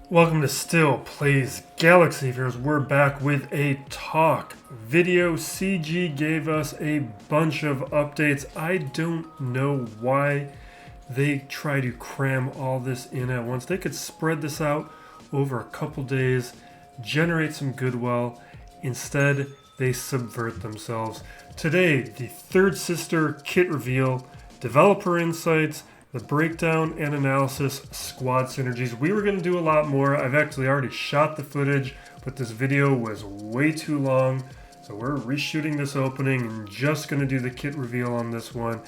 Welcome to Still Plays Galaxy Viewers. We're back with a talk video. CG gave us a bunch of updates. I don't know why they try to cram all this in at once. They could spread this out over a couple days, generate some goodwill. Instead, they subvert themselves. Today, the Third Sister kit reveal, developer insights, the breakdown and analysis, squad synergies. We were going to do a lot more. I've actually already shot the footage, but this video was way too long. So we're reshooting this opening and just going to do the kit reveal on this one.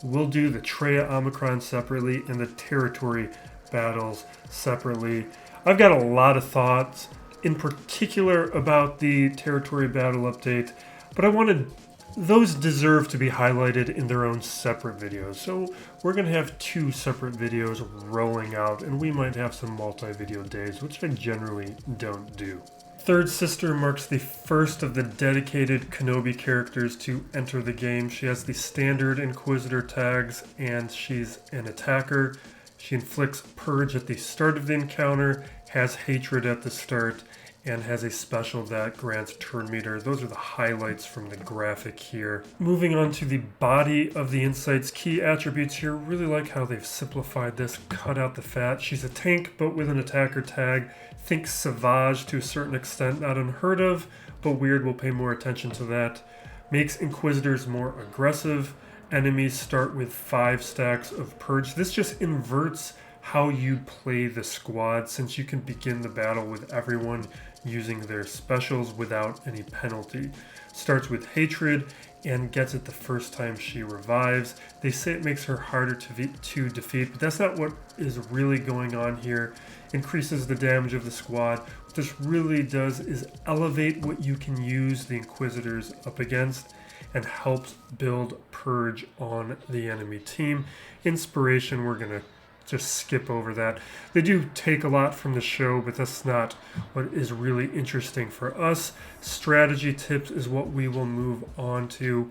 We'll do the Traya Omicron separately and the territory battles separately. I've got a lot of thoughts, in particular about the territory battle update, but I wanted those deserve to be highlighted in their own separate videos. So we're going to have two separate videos rolling out, and we might have some multi-video days, which I generally don't do. Third Sister marks the first of the dedicated Kenobi characters to enter the game. She has the standard Inquisitor tags, and she's an attacker. She inflicts Purge at the start of the encounter, has Hatred at the start, and has a special that grants turn meter. Those are the highlights from the graphic here. Moving on to the body of the Insights key attributes here. Really like how they've simplified this, cut out the fat. She's a tank, but with an attacker tag. Think Savage to a certain extent, not unheard of, but weird. We'll pay more attention to that. Makes Inquisitors more aggressive. Enemies start with 5 stacks of Purge. This just inverts how you play the squad, since you can begin the battle with everyone using their specials without any penalty. Starts with Hatred and gets it the first time she revives. They say it makes her harder to defeat, but that's not what is really going on here. Increases the damage of the squad. What this really does is elevate what you can use the Inquisitors up against and helps build Purge on the enemy team. Inspiration, we're going to just skip over that. They do take a lot from the show, but that's not what is really interesting for us. Strategy tips is what we will move on to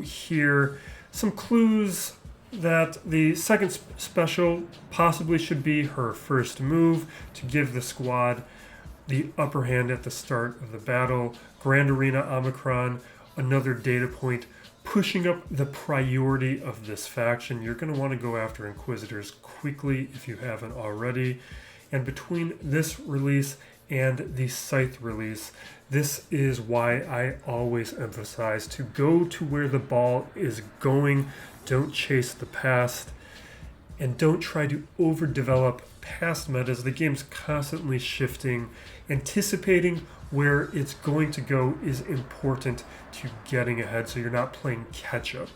here. Some clues that the second special possibly should be her first move to give the squad the upper hand at the start of the battle. Grand Arena Omicron, another data point pushing up the priority of this faction. You're going to want to go after Inquisitors quickly if you haven't already. And between this release and the Scythe release, this is why I always emphasize to go to where the ball is going. Don't chase the past, and don't try to overdevelop past metas. The game's constantly shifting. Anticipating where it's going to go is important to getting ahead, so you're not playing catch up.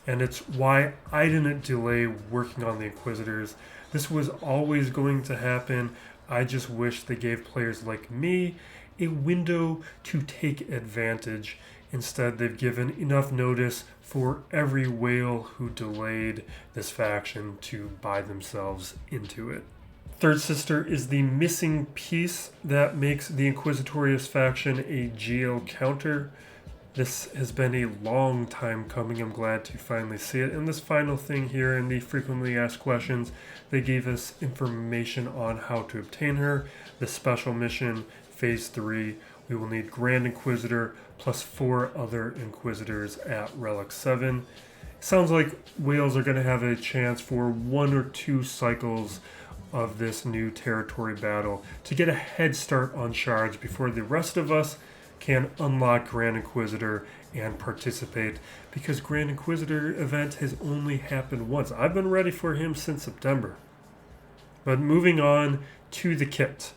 And it's why I didn't delay working on the Inquisitors. This was always going to happen. I just wish they gave players like me a window to take advantage. Instead, they've given enough notice for every whale who delayed this faction to buy themselves into it. Third Sister is the missing piece that makes the Inquisitorious faction a GL counter. This has been a long time coming. I'm glad to finally see it. And this final thing here in the frequently asked questions, they gave us information on how to obtain her. The special mission, Phase 3, we will need Grand Inquisitor plus 4 other Inquisitors at Relic 7. Sounds like whales are going to have a chance for 1 or 2 cycles of this new territory battle to get a head start on shards before the rest of us can unlock Grand Inquisitor and participate, because Grand Inquisitor event has only happened once. I've been ready for him since September. But moving on to the kit.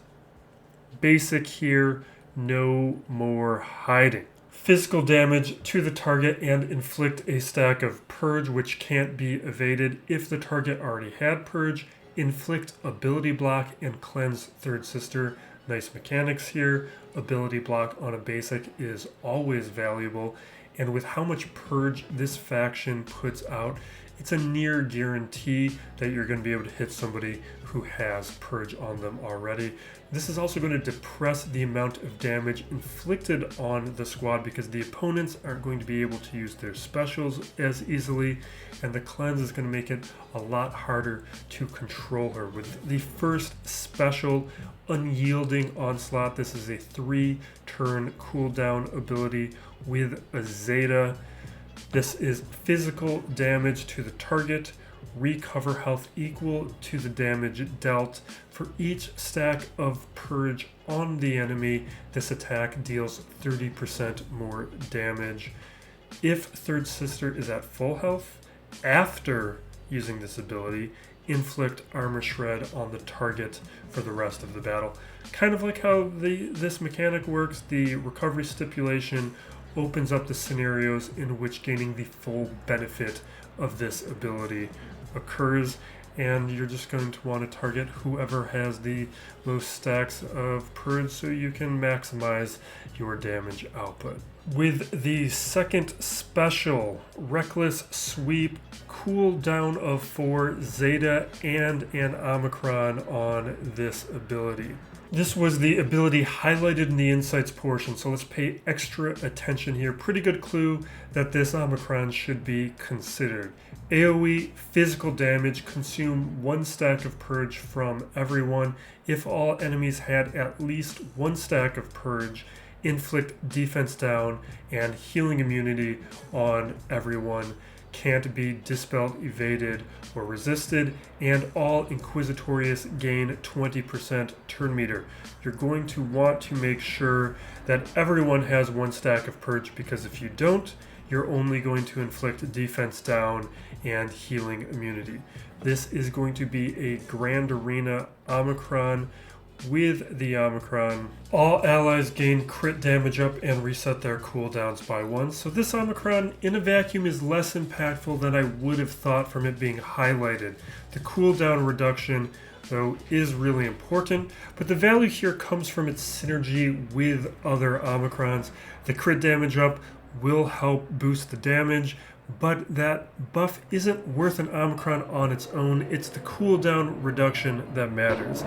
Basic here, no more hiding. Physical damage to the target and inflict a stack of Purge, which can't be evaded if the target already had Purge. Inflict ability block and cleanse Third Sister. Nice mechanics here. Ability block on a basic is always valuable, and with how much Purge this faction puts out, it's a near guarantee that you're going to be able to hit somebody who has Purge on them already. This is also going to depress the amount of damage inflicted on the squad because the opponents aren't going to be able to use their specials as easily, and the cleanse is going to make it a lot harder to control her. With the first special, Unyielding Onslaught, this is a 3-turn cooldown ability with a Zeta. This is physical damage to the target, recover health equal to the damage dealt. For each stack of Purge on the enemy, this attack deals 30% more damage. If Third Sister is at full health, after using this ability, inflict armor shred on the target for the rest of the battle. Kind of like how this mechanic works, the recovery stipulation opens up the scenarios in which gaining the full benefit of this ability occurs, and you're just going to want to target whoever has the most stacks of Purge so you can maximize your damage output. With the second special, Reckless Sweep, cooldown of 4, Zeta, and an Omicron on this ability. This was the ability highlighted in the insights portion, so let's pay extra attention here. Pretty good clue that this Omicron should be considered. AoE physical damage, consume 1 stack of Purge from everyone. If all enemies had at least 1 stack of Purge, inflict defense down and healing immunity on everyone. Can't be dispelled, evaded, or resisted, and all Inquisitorious gain 20% turn meter. You're going to want to make sure that everyone has 1 stack of Purge, because if you don't, you're only going to inflict defense down and healing immunity. This is going to be a Grand Arena Omicron. With the Omicron, all allies gain crit damage up and reset their cooldowns by 1. So this Omicron in a vacuum is less impactful than I would have thought from it being highlighted. The cooldown reduction, though, is really important, but the value here comes from its synergy with other Omicrons. The crit damage up will help boost the damage, but that buff isn't worth an Omicron on its own. It's the cooldown reduction that matters.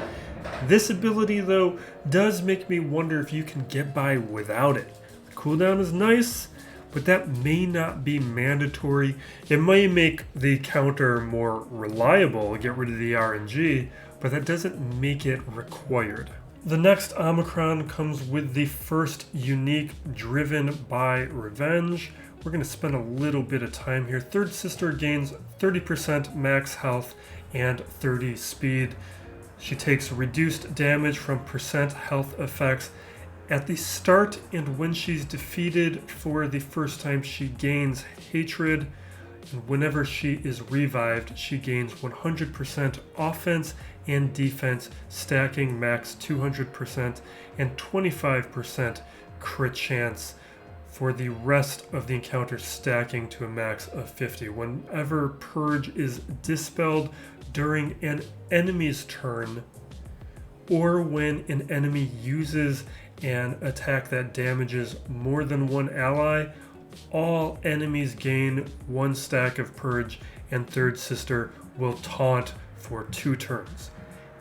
This ability, though, does make me wonder if you can get by without it. The cooldown is nice, but that may not be mandatory. It may make the counter more reliable, get rid of the RNG, but that doesn't make it required. The next Omicron comes with the first unique, Driven by Revenge. We're going to spend a little bit of time here. Third Sister gains 30% max health and 30 speed. She takes reduced damage from percent health effects at the start, and when she's defeated for the first time, she gains hatred. And whenever she is revived, she gains 100% offense and defense, stacking max 200% and 25% crit chance for the rest of the encounter, stacking to a max of 50. Whenever Purge is dispelled during an enemy's turn, or when an enemy uses an attack that damages more than 1 ally, all enemies gain 1 stack of Purge, and Third Sister will taunt for 2 turns.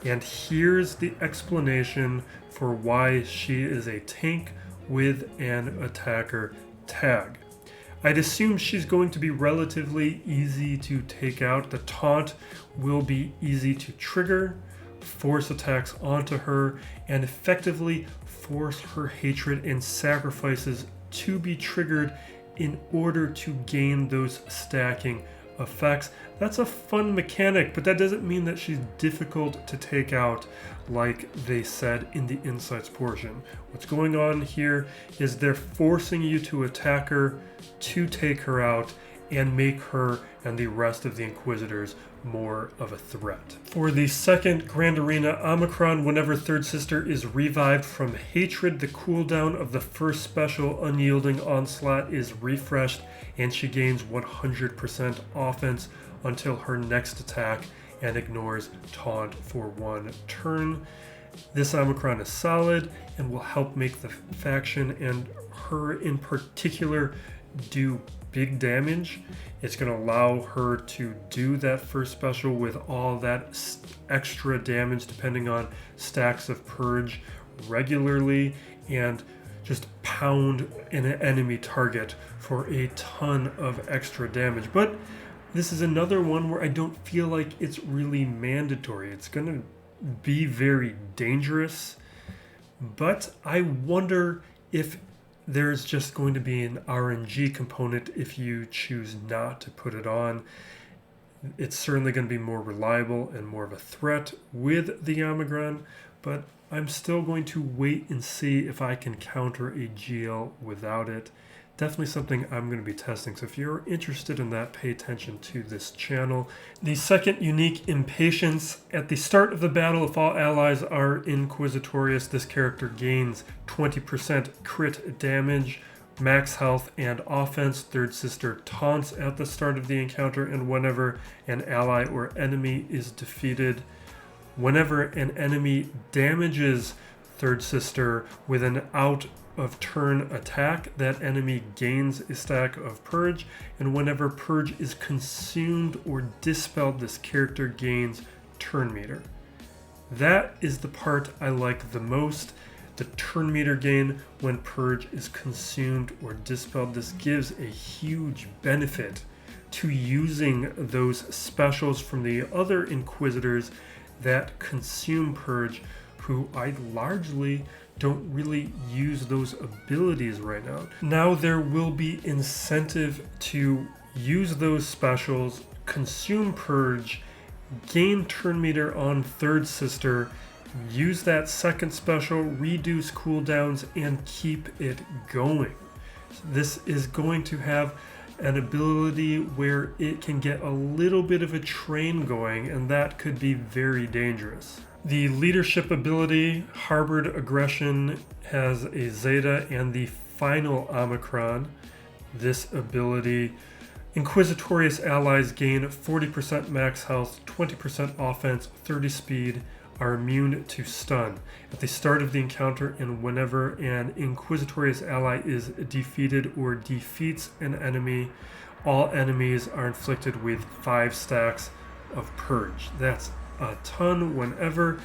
And here's the explanation for why she is a tank with an attacker tag. I'd assume she's going to be relatively easy to take out. The taunt will be easy to trigger, force attacks onto her, and effectively force her hatred and sacrifices to be triggered in order to gain those stacking effects. That's a fun mechanic, but that doesn't mean that she's difficult to take out like they said in the insights portion. What's going on here is they're forcing you to attack her to take her out and make her and the rest of the Inquisitors more of a threat. For the second Grand Arena Omicron, whenever Third Sister is revived from hatred, the cooldown of the first special Unyielding Onslaught is refreshed, and she gains 100% offense until her next attack and ignores taunt for 1 turn. This Omicron is solid and will help make the faction, and her in particular, do big damage. It's going to allow her to do that first special with all that extra damage depending on stacks of purge regularly, and just pound an enemy target for a ton of extra damage. But this is another one where I don't feel like it's really mandatory. It's going to be very dangerous, but I wonder if there's just going to be an RNG component if you choose not to put it on. It's certainly going to be more reliable and more of a threat with the Omicron, but I'm still going to wait and see if I can counter a GL without it. Definitely something I'm going to be testing. So if you're interested in that, pay attention to this channel. The second unique, Impatience. At the start of the battle, if all allies are Inquisitorious, this character gains 20% crit damage, max health, and offense. Third Sister taunts at the start of the encounter, and whenever an ally or enemy is defeated, whenever an enemy damages Third Sister with an out of turn attack, that enemy gains a stack of purge, and whenever purge is consumed or dispelled, this character gains turn meter. That is the part I like the most, the turn meter gain when purge is consumed or dispelled. This gives a huge benefit to using those specials from the other Inquisitors that consume purge, who I largely don't really use those abilities right now. Now there will be incentive to use those specials, consume purge, gain turn meter on Third Sister, use that second special, reduce cooldowns, and keep it going. This is going to have an ability where it can get a little bit of a train going, and that could be very dangerous. The leadership ability, Harbored Aggression, has a Zeta and the final Omicron. This ability, Inquisitorious allies gain 40% max health, 20% offense, 30 speed, are immune to stun at the start of the encounter, and whenever an Inquisitorious ally is defeated or defeats an enemy, all enemies are inflicted with 5 stacks of purge. That's a ton. Whenever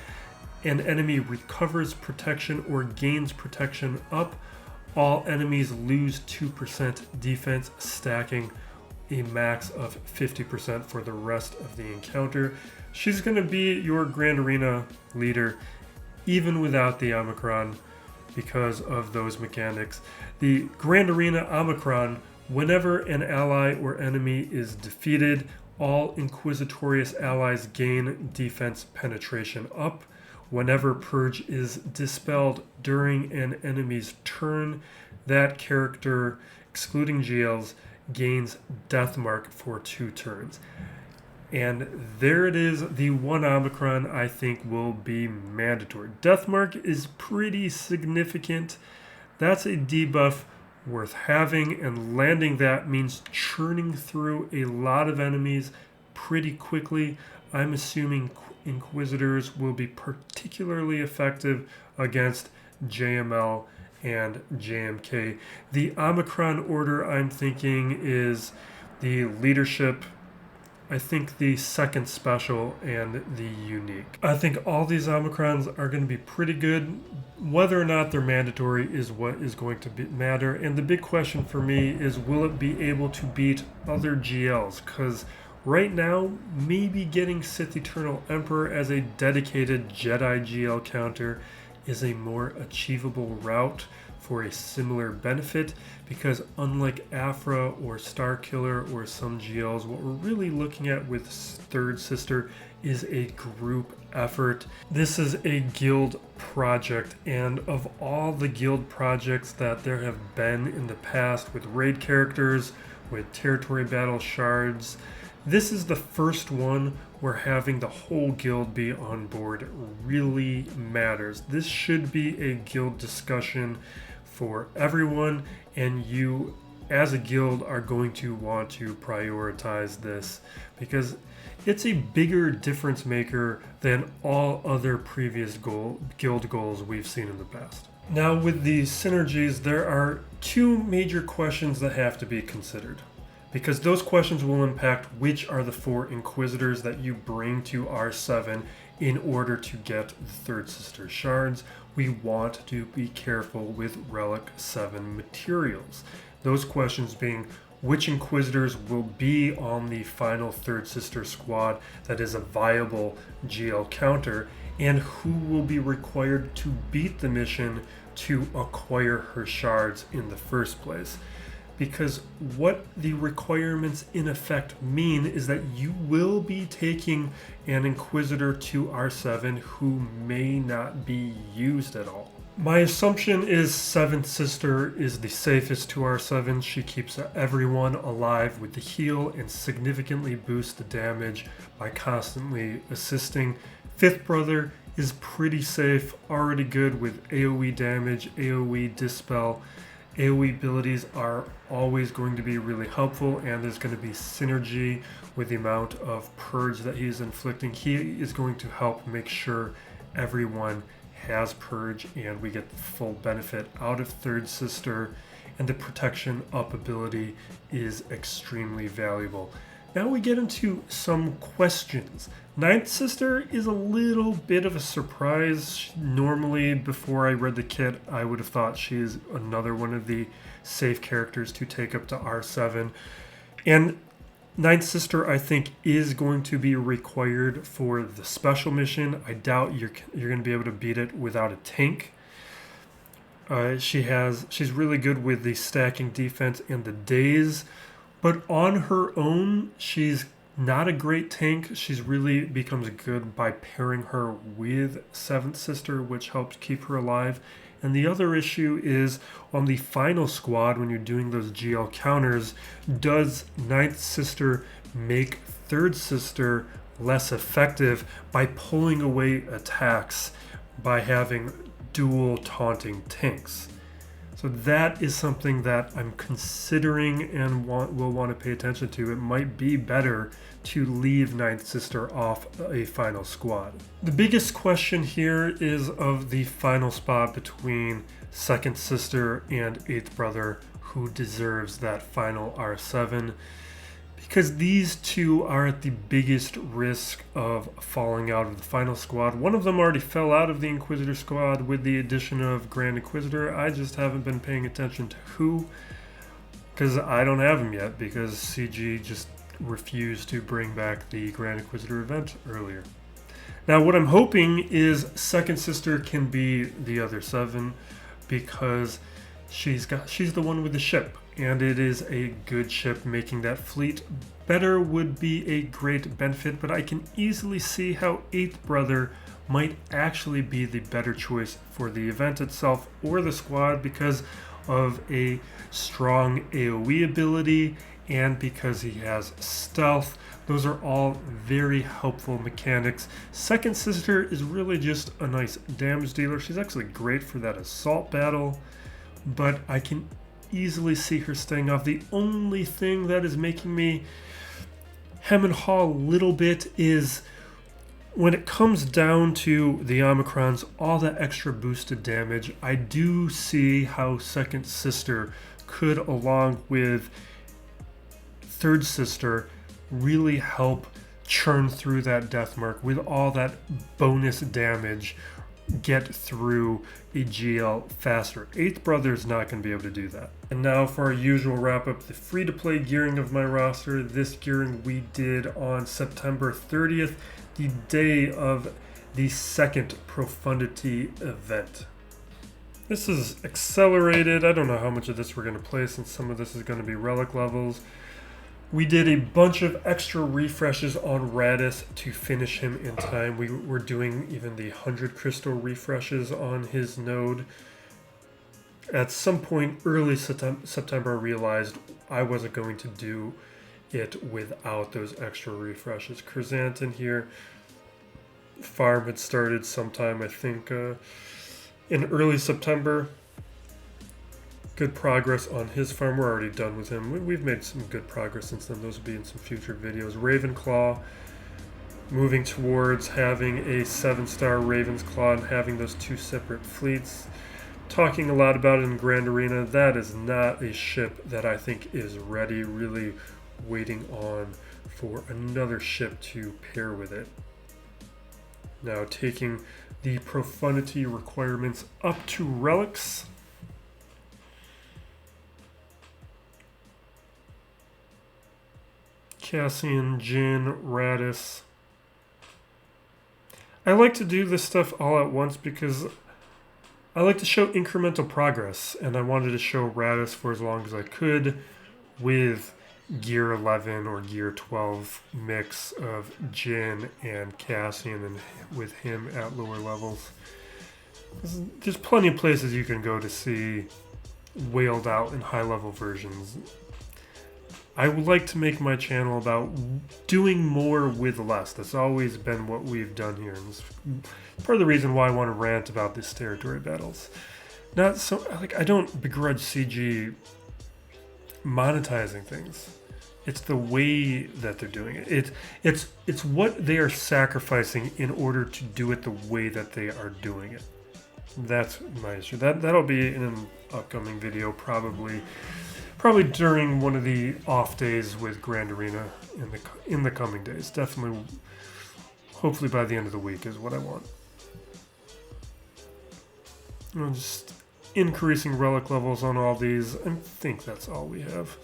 an enemy recovers protection or gains protection up, all enemies lose 2% defense, stacking a max of 50% for the rest of the encounter. She's going to be your Grand Arena leader even without the Omicron because of those mechanics. The Grand Arena Omicron, whenever an ally or enemy is defeated, all Inquisitorious allies gain defense penetration up. Whenever purge is dispelled during an enemy's turn, that character, excluding GLs, gains death mark for 2 turns. And there it is, the one Omicron I think will be mandatory. Death mark is pretty significant. That's a debuff worth having, and landing that means churning through a lot of enemies pretty quickly. I'm assuming Inquisitors will be particularly effective against JML and JMK. The Omicron order I'm thinking is the leadership, I think the second special, and the unique. I think all these Omicrons are going to be pretty good. Whether or not they're mandatory is what is going to matter. And the big question for me is, will it be able to beat other GLs? Because right now, maybe getting Sith Eternal Emperor as a dedicated Jedi GL counter is a more achievable route for a similar benefit, because unlike Afra or Starkiller or some GLs, what we're really looking at with Third Sister is a group effort. This is a guild project, and of all the guild projects that there have been in the past with raid characters, with territory battle shards, this is the first one where having the whole guild be on board really matters. This should be a guild discussion for everyone, and you as a guild are going to want to prioritize this because it's a bigger difference maker than all other previous guild goals we've seen in the past. Now with these synergies, there are two major questions that have to be considered, because those questions will impact which are the 4 Inquisitors that you bring to R7 in order to get the Third Sister shards. We want to be careful with Relic 7 materials. Those questions being, which Inquisitors will be on the final Third Sister squad that is a viable GL counter, and who will be required to beat the mission to acquire her shards in the first place. Because what the requirements in effect mean is that you will be taking an Inquisitor to R7 who may not be used at all. My assumption is 7th Sister is the safest to R7. She keeps everyone alive with the heal and significantly boosts the damage by constantly assisting. 5th Brother is pretty safe, already good with AoE damage, AoE dispel. AoE abilities are always going to be really helpful, and there's going to be synergy with the amount of purge that he's inflicting. He is going to help make sure everyone has purge and we get the full benefit out of Third Sister, and the protection up ability is extremely valuable. Now we get into some questions. 9th Sister is a little bit of a surprise. Normally, before I read the kit, I would have thought she is another one of the safe characters to take up to R7. And 9th Sister, I think, is going to be required for the special mission. I doubt you're going to be able to beat it without a tank. She's really good with the stacking defense and the daze. But on her own, she's not a great tank. She's really becomes good by pairing her with 7th Sister, which helps keep her alive. And the other issue is on the final squad, when you're doing those GL counters, does 9th Sister make 3rd Sister less effective by pulling away attacks by having dual taunting tanks? So that is something that I'm considering and will want to pay attention to. It might be better to leave 9th Sister off a final squad. The biggest question here is of the final spot between 2nd Sister and 8th Brother, who deserves that final R7. Because these two are at the biggest risk of falling out of the final squad. One of them already fell out of the Inquisitor squad with the addition of Grand Inquisitor. I just haven't been paying attention to who, because I don't have him yet, because CG just refused to bring back the Grand Inquisitor event earlier. Now what I'm hoping is 2nd Sister can be the other 7, because she's the one with the ship, and it is a good ship. Making that fleet better would be a great benefit, but I can easily see how 8th Brother might actually be the better choice for the event itself or the squad, because of a strong AoE ability and because he has stealth. Those are all very helpful mechanics. 2nd Sister is really just a nice damage dealer. She's actually great for that assault battle, but I can easily see her staying off. The only thing that is making me hem and haw a little bit is when it comes down to the Omicrons, all that extra boosted damage. I do see how 2nd Sister could, along with 3rd Sister, really help churn through that death mark with all that bonus damage, get through a GL faster. 8th Brother is not going to be able to do that. And now for our usual wrap up, the free-to-play gearing of my roster. This gearing we did on September 30th, the day of the 2nd Profundity event. This is accelerated. I don't know how much of this we're going to play, since some of this is going to be relic levels. We did a bunch of extra refreshes on Radis to finish him in time. We were doing even the 100 crystal refreshes on his node. At some point early September, I realized I wasn't going to do it without those extra refreshes. Chrysanthemum here, farm had started sometime, I think, in early September. Good progress on his farm. We're already done with him. We've made some good progress since then. Those will be in some future videos. Ravenclaw, moving towards having a 7-star Ravensclaw and having those 2 separate fleets. talking a lot about it in Grand Arena. That is not a ship that I think is ready, really waiting on for another ship to pair with it. Now taking the profundity requirements up to relics. Cassian, Jin, Radis. I like to do this stuff all at once because I like to show incremental progress, and I wanted to show Radis for as long as I could with Gear 11 or Gear 12 mix of Jin and Cassian, and with him at lower levels. There's plenty of places you can go to see whaled out and high level versions. I would like to make my channel about doing more with less. That's always been what we've done here. And it's part of the reason why I want to rant about these territory battles. Not so, like, I don't begrudge CG monetizing things. It's the way that they're doing it. It's what they are sacrificing in order to do it the way that they are doing it. That's my issue. That'll be in an upcoming video, probably during one of the off days with Grand Arena in the coming days. Definitely, hopefully by the end of the week is what I want. Just increasing relic levels on all these. I think that's all we have.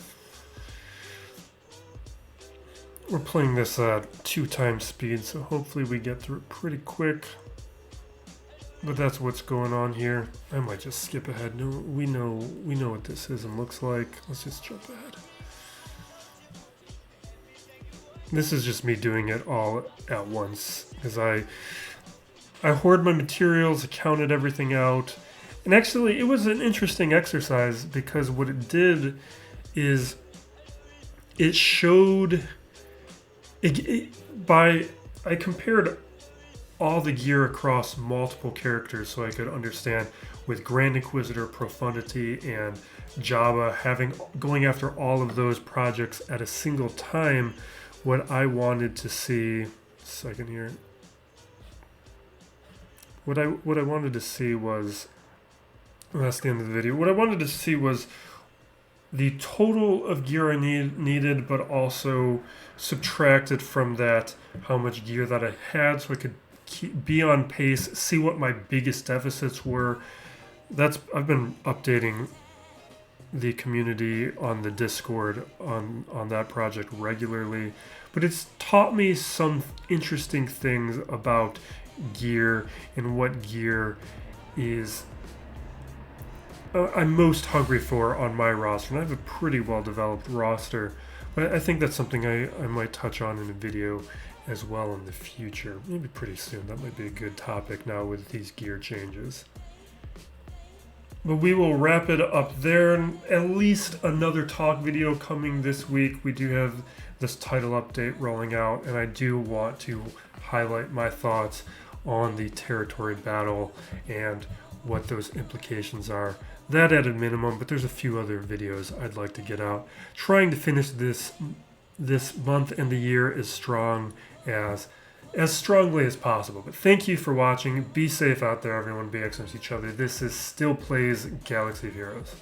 We're playing this at 2x speed, so hopefully we get through it pretty quick. But that's what's going on here. I might just skip ahead. No, we know what this is and looks like. Let's just jump ahead. This is just me doing it all at once, because I hoard my materials, I counted everything out, and actually it was an interesting exercise because what it did is it showed I compared all the gear across multiple characters so I could understand with Grand Inquisitor, Profundity, and Jabba going after all of those projects at a single time. What I wanted to see, second here. What I wanted to see was, that's the end of the video. What I wanted to see was the total of gear I needed, but also subtracted from that how much gear that I had, so I could be on pace, see what my biggest deficits were. I've been updating the community on the Discord on that project regularly, but it's taught me some interesting things about gear and what gear is I'm most hungry for on my roster, and I have a pretty well developed roster, but I think that's something I might touch on in a video as well in the future, maybe pretty soon. That might be a good topic now with these gear changes. But we will wrap it up there, and at least another talk video coming this week. We do have this title update rolling out, and I do want to highlight my thoughts on the territory battle and what those implications are. That at a minimum, but there's a few other videos I'd like to get out. Trying to finish this month and the year as strongly as possible. But thank you for watching. Be safe out there, everyone. Be excellent to each other. This is Still Plays Galaxy of Heroes.